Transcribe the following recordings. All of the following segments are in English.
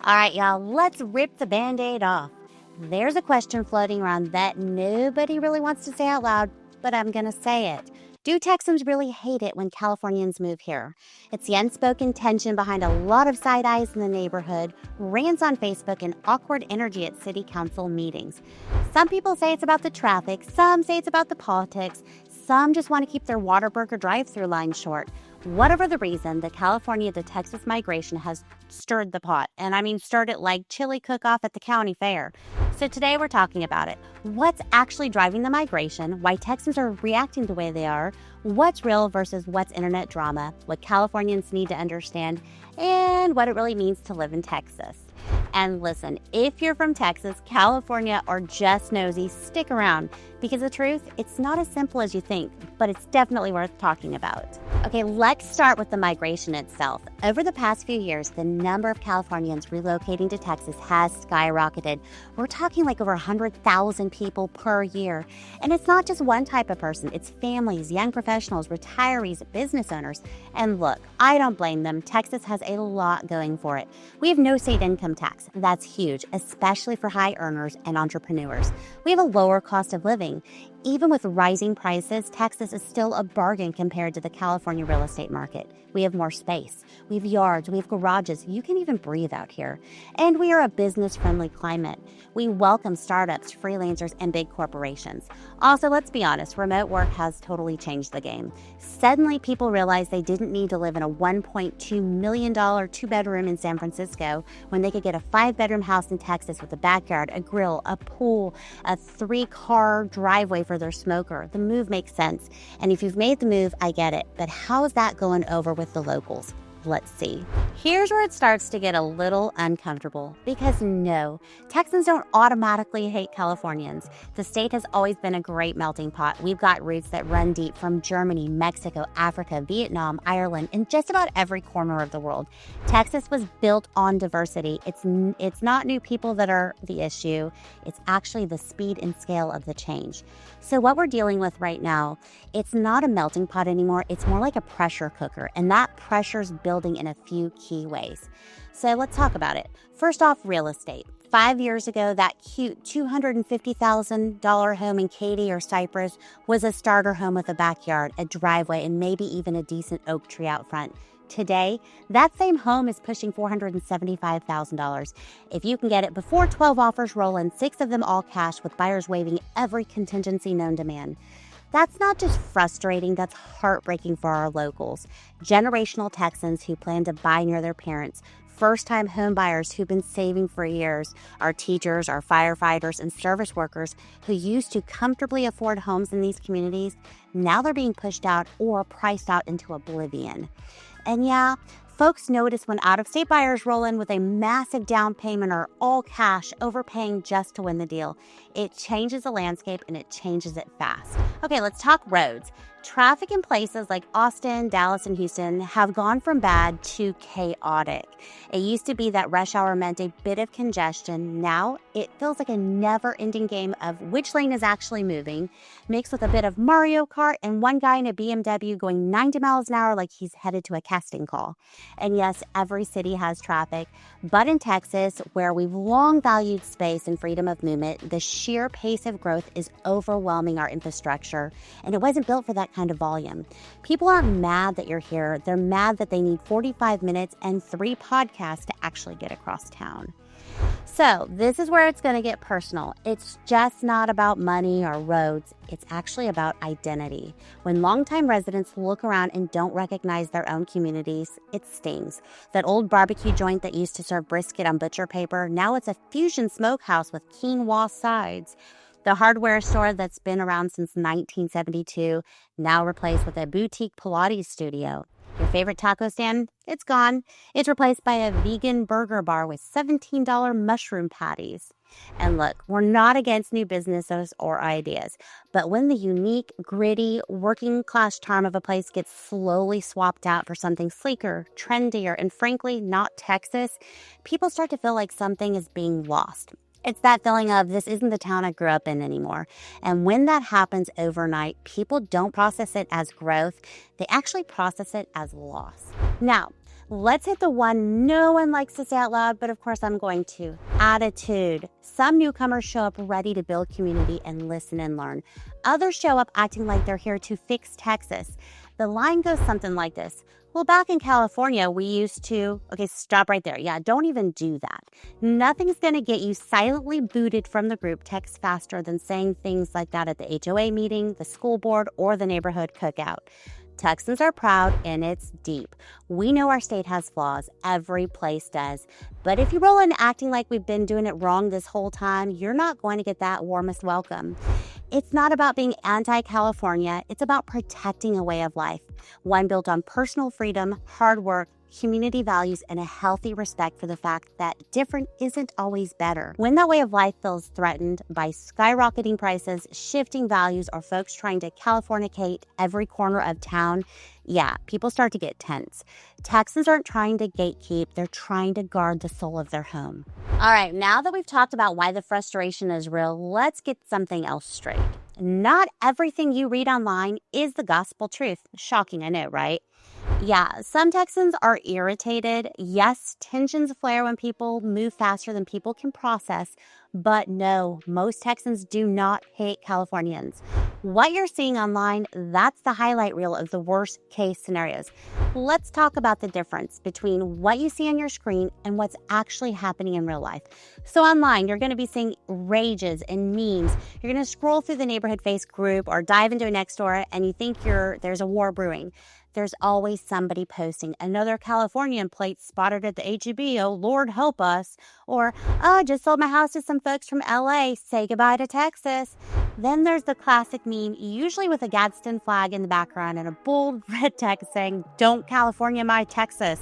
All right, y'all, let's rip the Band-Aid off. There's a question floating around that nobody really wants to say out loud, but I'm going to say it. Do Texans really hate it when Californians move here? It's the unspoken tension behind a lot of side eyes in the neighborhood, rants on Facebook, and awkward energy at city council meetings. Some people say it's about the traffic, some say it's about the politics, some just want to keep their Whataburger drive-through line short. Whatever the reason, the California to Texas migration has stirred the pot. And I mean stirred it like chili cook-off at the county fair. So today we're talking about it. What's actually driving the migration, why Texans are reacting the way they are, what's real versus what's internet drama, what Californians need to understand, and what it really means to live in Texas. And listen, if you're from Texas, California, or just nosy, stick around. Because the truth, it's not as simple as you think, but it's definitely worth talking about. Okay, let's start with the migration itself. Over the past few years, the number of Californians relocating to Texas has skyrocketed. We're talking like over 100,000 people per year. And it's not just one type of person. It's families, young professionals, retirees, business owners. And look, I don't blame them. Texas has a lot going for it. We have no state income tax. That's huge, especially for high earners and entrepreneurs. We have a lower cost of living. Even with rising prices, Texas is still a bargain compared to the California real estate market. We have more space. We have yards. We have garages. You can even breathe out here. And we are a business-friendly climate. We welcome startups, freelancers, and big corporations. Also, let's be honest, remote work has totally changed the game. Suddenly, people realized they didn't need to live in a $1.2 million two-bedroom in San Francisco when they could get a 5-bedroom house in Texas with a backyard, a grill, a pool, a 3-car driveway for their smoker. The move makes sense. And if you've made the move, I get it. But how is that going over with the locals? Let's see. Here's where it starts to get a little uncomfortable because no, Texans don't automatically hate Californians. The state has always been a great melting pot. We've got roots that run deep from Germany, Mexico, Africa, Vietnam, Ireland, and just about every corner of the world. Texas was built on diversity. It's not new people that are the issue. It's actually the speed and scale of the change. So what we're dealing with right now, it's not a melting pot anymore. It's more like a pressure cooker, and that pressure's building in a few key ways. So let's talk about it. First off, real estate. 5 years ago, that cute $250,000 home in Katy or Cypress was a starter home with a backyard, a driveway, and maybe even a decent oak tree out front. Today, that same home is pushing $475,000. If you can get it before 12 offers roll in, 6 of them all cash with buyers waiving every contingency known to man. That's not just frustrating, that's heartbreaking for our locals. Generational Texans who plan to buy near their parents, first-time home buyers who've been saving for years, our teachers, our firefighters, and service workers who used to comfortably afford homes in these communities, now they're being pushed out or priced out into oblivion. And yeah, folks notice when out-of-state buyers roll in with a massive down payment or all cash, overpaying just to win the deal. It changes the landscape and it changes it fast. Okay, let's talk roads. Traffic in places like Austin, Dallas, and Houston have gone from bad to chaotic. It used to be that rush hour meant a bit of congestion. Now it feels like a never-ending game of which lane is actually moving, mixed with a bit of Mario Kart and one guy in a BMW going 90 miles an hour like he's headed to a casting call. And yes, every city has traffic, but in Texas, where we've long valued space and freedom of movement, the sheer pace of growth is overwhelming our infrastructure, and it wasn't built for that kind of volume. People aren't mad that you're here. They're mad that they need 45 minutes and 3 podcasts to actually get across town. So this is where it's going to get personal. It's just not about money or roads. It's actually about identity. When longtime residents look around and don't recognize their own communities, it stings. That old barbecue joint that used to serve brisket on butcher paper, now it's a fusion smokehouse with quinoa sides. The hardware store that's been around since 1972, now replaced with a boutique Pilates studio. Your favorite taco stand? It's gone. It's replaced by a vegan burger bar with $17 mushroom patties. And look, we're not against new businesses or ideas, but when the unique, gritty, working-class charm of a place gets slowly swapped out for something sleeker, trendier, and frankly, not Texas, people start to feel like something is being lost. It's that feeling of this isn't the town I grew up in anymore. And when that happens overnight, people don't process it as growth. They actually process it as loss. Now, Let's hit the one no one likes to say out loud, but of course I'm going to. Attitude. Some newcomers show up ready to build community and listen and learn. Others show up acting like they're here to fix Texas. The line goes something like this. Well, back in California, we used to... Okay, stop right there. Yeah, don't even do that. Nothing's going to get you silently booted from the group text faster than saying things like that at the HOA meeting, the school board, or the neighborhood cookout. Texans are proud, and it's deep. We know our state has flaws. Every place does. But if you roll in acting like we've been doing it wrong this whole time, you're not going to get that warmest welcome. It's not about being anti-California. It's about protecting a way of life, one built on personal freedom, hard work, community values, and a healthy respect for the fact that different isn't always better. When that way of life feels threatened by skyrocketing prices, shifting values, or folks trying to Californicate every corner of town, yeah, people start to get tense. Texans aren't trying to gatekeep, they're trying to guard the soul of their home. All right, now that we've talked about why the frustration is real, let's get something else straight. Not everything you read online is the gospel truth. Shocking, I know, right? Yeah, some Texans are irritated. Yes, tensions flare when people move faster than people can process. But no, most Texans do not hate Californians. What you're seeing online, that's the highlight reel of the worst case scenarios. Let's talk about the difference between what you see on your screen and what's actually happening in real life. So online, you're going to be seeing rages and memes. You're going to scroll through the neighborhood face group or dive into a Nextdoor and you think there's a war brewing. There's always somebody posting another Californian plate spotted at the HEB, oh Lord help us, or oh, just sold my house to some folks from LA, say goodbye to Texas. Then there's the classic meme, usually with a Gadsden flag in the background and a bold red text saying, don't California my Texas.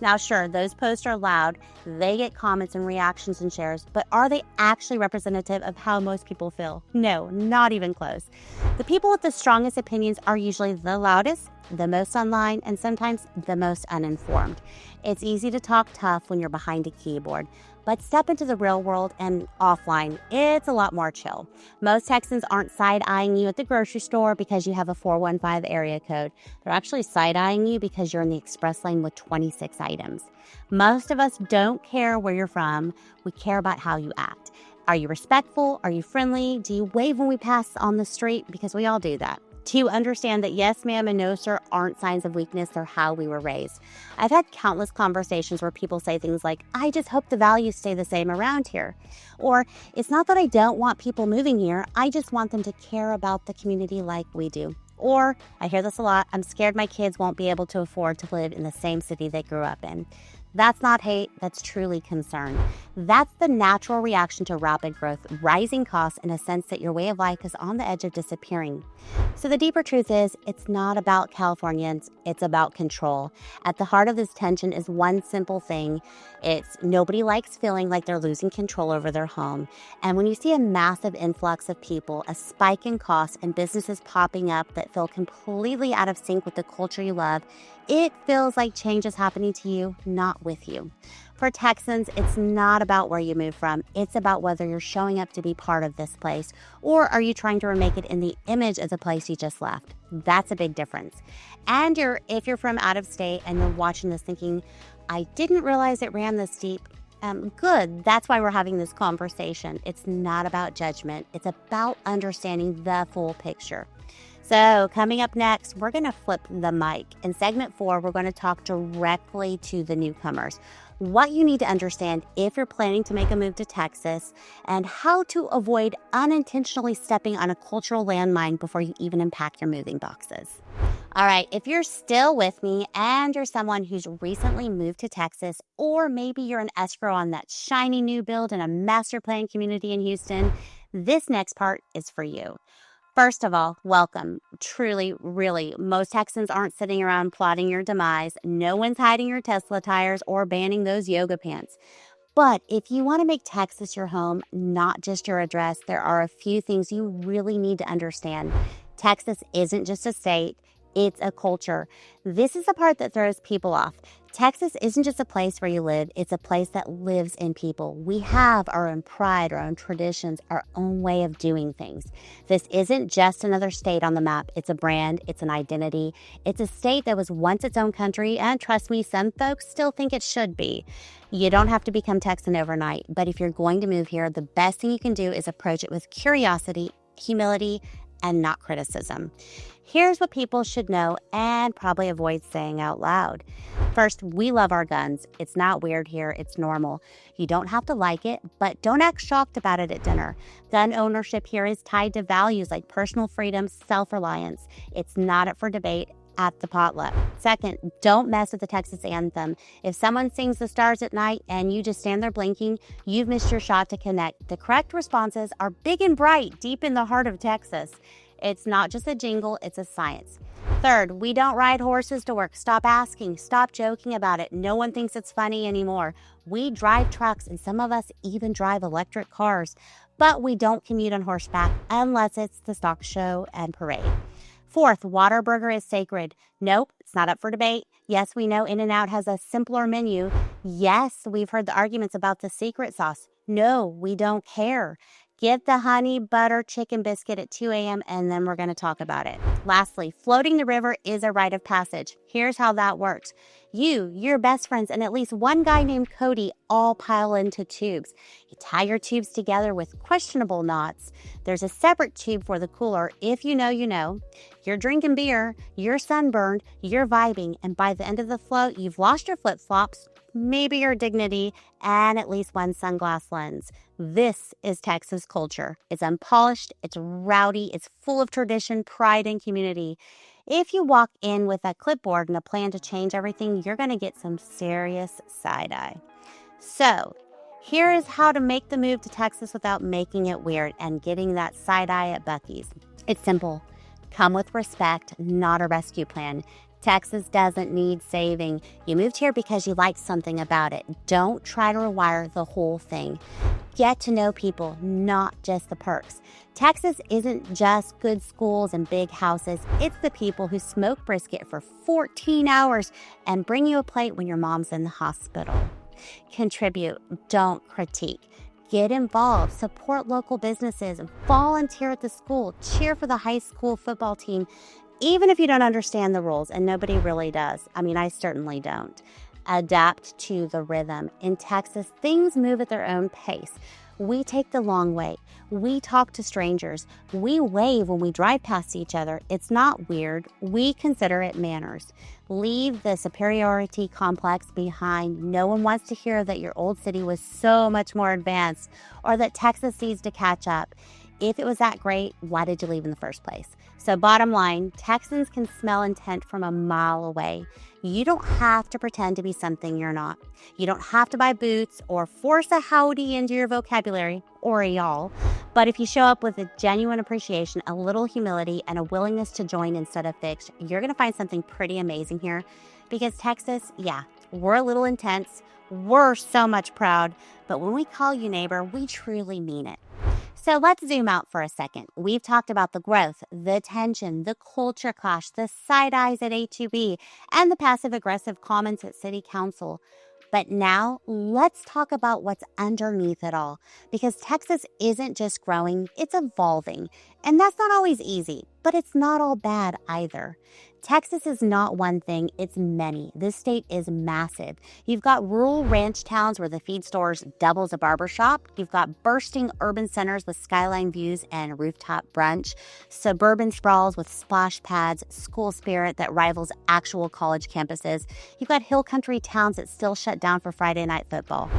Now, sure, those posts are loud. They get comments and reactions and shares, but are they actually representative of how most people feel? No, not even close. The people with the strongest opinions are usually the loudest, the most online, and sometimes the most uninformed. It's easy to talk tough when you're behind a keyboard, but step into the real world and offline, it's a lot more chill. Most Texans aren't side-eyeing you at the grocery store because you have a 415 area code. They're actually side-eyeing you because you're in the express lane with 26 items. Most of us don't care where you're from. We care about how you act. Are you respectful? Are you friendly? Do you wave when we pass on the street? Because we all do that. To understand that yes, ma'am, and no, sir aren't signs of weakness. They're how we were raised. I've had countless conversations where people say things like, I just hope the values stay the same around here. Or, it's not that I don't want people moving here. I just want them to care about the community like we do. Or, I hear this a lot, I'm scared my kids won't be able to afford to live in the same city they grew up in. That's not hate, that's truly concern. That's the natural reaction to rapid growth, rising costs, and a sense that your way of life is on the edge of disappearing. So the deeper truth is, it's not about Californians, it's about control. At the heart of this tension is one simple thing. It's nobody likes feeling like they're losing control over their home. And when you see a massive influx of people, a spike in costs, and businesses popping up that feel completely out of sync with the culture you love, it feels like change is happening to you, not with you. For Texans, it's not about where you move from. It's about whether you're showing up to be part of this place, or are you trying to remake it in the image of the place you just left? That's a big difference. And if you're from out of state and you're watching this thinking, I didn't realize it ran this deep, good. That's why we're having this conversation. It's not about judgment. It's about understanding the full picture. So coming up next, we're going to flip the mic. In segment 4, we're going to talk directly to the newcomers. What you need to understand if you're planning to make a move to Texas, and how to avoid unintentionally stepping on a cultural landmine before you even unpack your moving boxes. All right, if you're still with me and you're someone who's recently moved to Texas, or maybe you're an escrow on that shiny new build in a master plan community in Houston, this next part is for you. First of all, welcome. Truly, really, most Texans aren't sitting around plotting your demise. No one's hiding your Tesla tires or banning those yoga pants. But if you want to make Texas your home, not just your address, there are a few things you really need to understand. Texas isn't just a state. It's a culture. This is the part that throws people off. Texas isn't just a place where you live, it's a place that lives in people. We have our own pride, our own traditions, our own way of doing things. This isn't just another state on the map. It's a brand, it's an identity. It's a state that was once its own country, and trust me, some folks still think it should be. You don't have to become Texan overnight, but if you're going to move here, the best thing you can do is approach it with curiosity, humility, and not criticism. Here's what people should know and probably avoid saying out loud. First, we love our guns. It's not weird here, it's normal. You don't have to like it, but don't act shocked about it at dinner. Gun ownership here is tied to values like personal freedom, self-reliance. It's not up for debate at the potluck. Second, don't mess with the Texas anthem. If someone sings the stars at night and you just stand there blinking, you've missed your shot to connect. The correct responses are big and bright, deep in the heart of Texas. It's not just a jingle, it's a science. Third, we don't ride horses to work. Stop asking, stop joking about it. No one thinks it's funny anymore. We drive trucks, and some of us even drive electric cars, but we don't commute on horseback unless it's the stock show and parade. Fourth, Whataburger is sacred. Nope, it's not up for debate. Yes, we know In-N-Out has a simpler menu. Yes, we've heard the arguments about the secret sauce. No, we don't care. Get the honey butter chicken biscuit at 2 a.m. and then we're going to talk about it. Lastly, floating the river is a rite of passage. Here's how that works. You, your best friends, and at least one guy named Cody all pile into tubes. You tie your tubes together with questionable knots. There's a separate tube for the cooler. If you know, you know. You're drinking beer, you're sunburned, you're vibing, and by the end of the float, you've lost your flip-flops, maybe your dignity, and at least one sunglass lens. This is Texas culture. It's unpolished, it's rowdy, it's full of tradition, pride, and community. If you walk in with a clipboard and a plan to change everything, you're going to get some serious side-eye. So, here is how to make the move to Texas without making it weird and getting that side-eye at Buc-ee's. It's simple. Come with respect, not a rescue plan. Texas doesn't need saving. You moved here because you like something about it. Don't try to rewire the whole thing. Get to know people, not just the perks. Texas isn't just good schools and big houses. It's the people who smoke brisket for 14 hours and bring you a plate when your mom's in the hospital. Contribute, don't critique. Get involved, support local businesses, volunteer at the school, cheer for the high school football team, even if you don't understand the rules, and nobody really does. I mean, I certainly don't. Adapt to the rhythm. In Texas, things move at their own pace. We take the long way. We talk to strangers. We wave when we drive past each other. It's not weird. We consider it manners. Leave the superiority complex behind. No one wants to hear that your old city was so much more advanced or that Texas needs to catch up. If it was that great, why did you leave in the first place? So bottom line, Texans can smell intent from a mile away. You don't have to pretend to be something you're not. You don't have to buy boots or force a howdy into your vocabulary or a y'all. But if you show up with a genuine appreciation, a little humility, and a willingness to join instead of fix, you're going to find something pretty amazing here. Because Texas, yeah, we're a little intense. We're so much proud. But when we call you neighbor, we truly mean it. So let's zoom out for a second. We've talked about the growth, the tension, the culture clash, the side eyes at A2B, and the passive-aggressive comments at City Council. But now let's talk about what's underneath it all, because Texas isn't just growing, it's evolving. And that's not always easy, but it's not all bad either. Texas is not one thing, it's many. This state is massive. You've got rural ranch towns where the feed stores double as a barbershop. You've got bursting urban centers with skyline views and rooftop brunch. Suburban sprawls with splash pads, school spirit that rivals actual college campuses. You've got hill country towns that still shut down for Friday night football.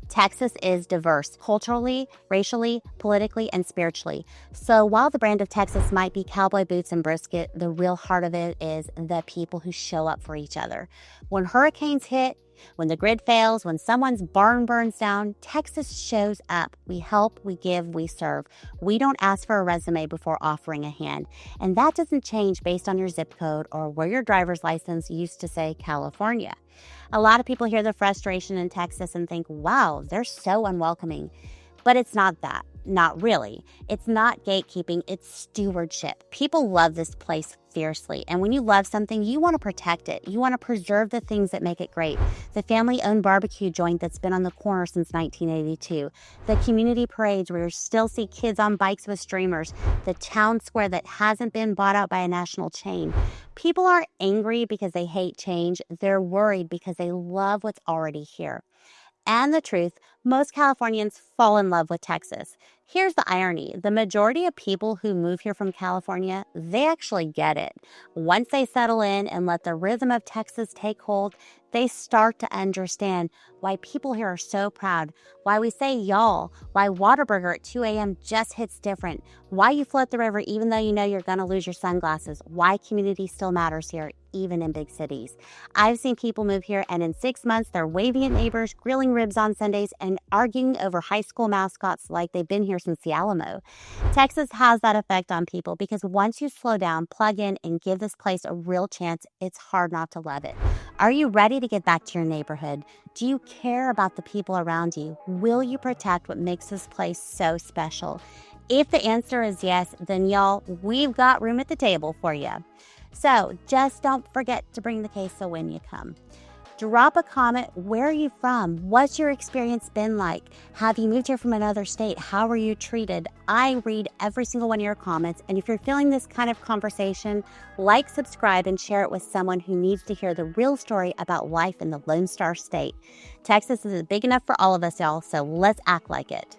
Texas is diverse, culturally, racially, politically, and spiritually. So while the brand of Texas might be cowboy boots and brisket, the real heart of it is the people who show up for each other. When hurricanes hit, when the grid fails, when someone's barn burns down, Texas shows up. We help, we give, we serve. We don't ask for a resume before offering a hand. And that doesn't change based on your zip code or where your driver's license used to say California. A lot of people hear the frustration in Texas and think, wow, they're so unwelcoming. But it's not that. not really. It's not gatekeeping, it's stewardship. People love this place fiercely, and when you love something, you want to protect it. You want to preserve the things that make it great. The family-owned barbecue joint that's been on the corner since 1982, the community parades where you still see kids on bikes with streamers, the town square that hasn't been bought out by a national chain. People aren't angry because they hate change. They're worried because they love what's already here. And the truth, most Californians fall in love with Texas. Here's the irony. The majority of people who move here from California, they actually get it. Once they settle in and let the rhythm of Texas take hold, they start to understand why people here are so proud, why we say y'all, why Whataburger at 2 a.m. just hits different, why you float the river even though you know you're going to lose your sunglasses, why community still matters here, even in big cities. I've seen people move here and in 6 months, they're waving at neighbors, grilling ribs on Sundays, and arguing over high school mascots like they've been here since the Alamo. Texas has that effect on people because once you slow down, plug in, and give this place a real chance, it's hard not to love it. Are you ready to get back to your neighborhood? Do you care about the people around you? Will you protect what makes this place so special? If the answer is yes, then y'all, we've got room at the table for you. So just don't forget to bring the queso when you come. Drop a comment. Where are you from? What's your experience been like? Have you moved here from another state? How were you treated? I read every single one of your comments. And if you're feeling this kind of conversation, like, subscribe, and share it with someone who needs to hear the real story about life in the Lone Star State. Texas is big enough for all of us, y'all, so let's act like it.